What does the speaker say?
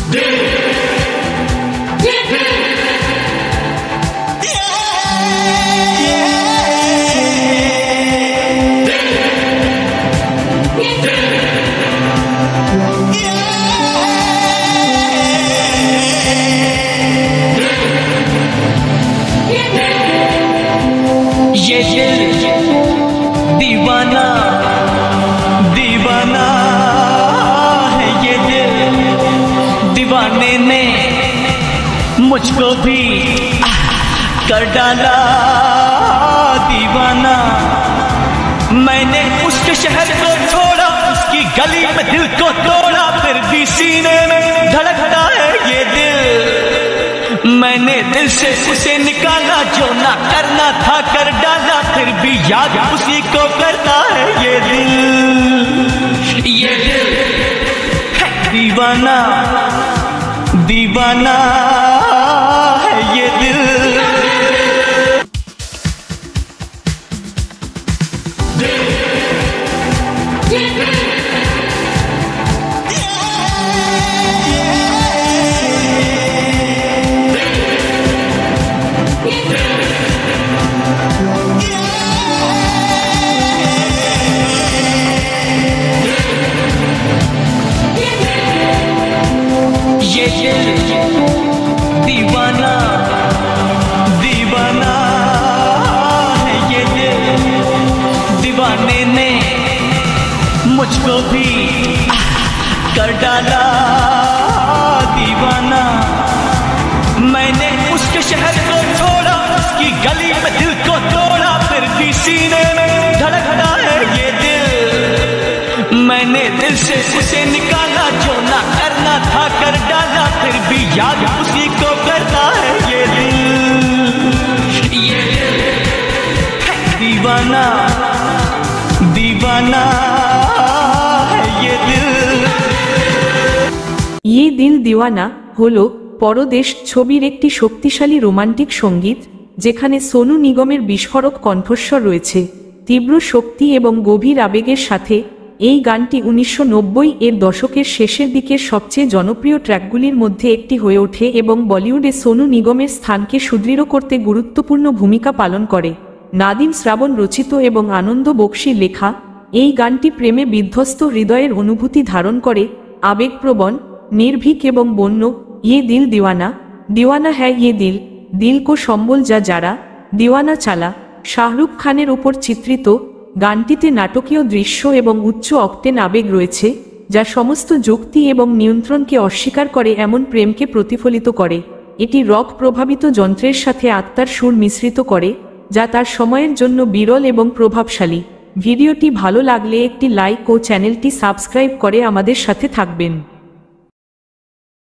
ये दिल दीवाना दीवाना है, ये दिल दीवाने ने मुझको भी कर डाला दीवाना। मैंने उसके शहर को छोड़ा, उसकी गली में दिल को तोड़ा, फिर भी सीने में धड़कता है ये दिल। मैंने दिल से उसे निकाला, जो ना करना था कर डाला, फिर भी याद उसी को करता है ये दिल। ये दिल है दीवाना दीवाना है ये दिल। ये दिल दीवाना दीवाना है, ये दिल दीवाने ने मुझको भी कर डाला दीवाना। मैंने उसके शहर को छोड़ा, उसकी गली में दिल को तोड़ा, फिर भी सीने में धड़कता है ये दिल। मैंने दिल से उसे निकाला, जो ना करना था कर डाला, फिर भी याद उसी को करता है ये दिल। ये दिल है दीवाना दीवाना है ये दिल। ये दिल दीवाना হলো পরদেশ ছবির একটি শক্তিশালী রোমান্টিক সঙ্গীত, যেখানে সোনু নিগমের বিস্ফোরক কণ্ঠস্বর রয়েছে, তীব্র শক্তি এবং গভীর আবেগের সাথে। এই গানটি 1990 এর দশকের শেষের দিকের সবচেয়ে জনপ্রিয় ট্র্যাকগুলির মধ্যে একটি হয়ে ওঠে এবং বলিউডে সোনু নিগমের স্থানকে সুদৃঢ় করতে গুরুত্বপূর্ণ ভূমিকা পালন করে। নাদিম শ্রাবণ রচিত এবং আনন্দ বক্সী লেখা এই গানটি প্রেমে বিধ্বস্ত হৃদয়ের অনুভূতি ধারণ করে, আবেগপ্রবণ, নির্ভীক এবং বন্য। ये दिल दीवाना दीवाना है ये दिल, दिल को সম্বল যা যারা दीवाना চালা শাহরুখ খানের উপর চিত্রিত। গানটিতে নাটকীয় দৃশ্য এবং উচ্চ অক্টেন আবেগ রয়েছে, যা সমস্ত যুক্তি এবং নিয়ন্ত্রণকে অস্বীকার করে এমন প্রেমকে প্রতিফলিত করে। এটি রক প্রভাবিত যন্ত্রের সাথে আত্মার সুর মিশ্রিত করে, যা তার সময়ের জন্য বিরল এবং প্রভাবশালী। ভিডিওটি ভালো লাগলে একটি লাইক ও চ্যানেলটি সাবস্ক্রাইব করে আমাদের সাথে থাকবেন।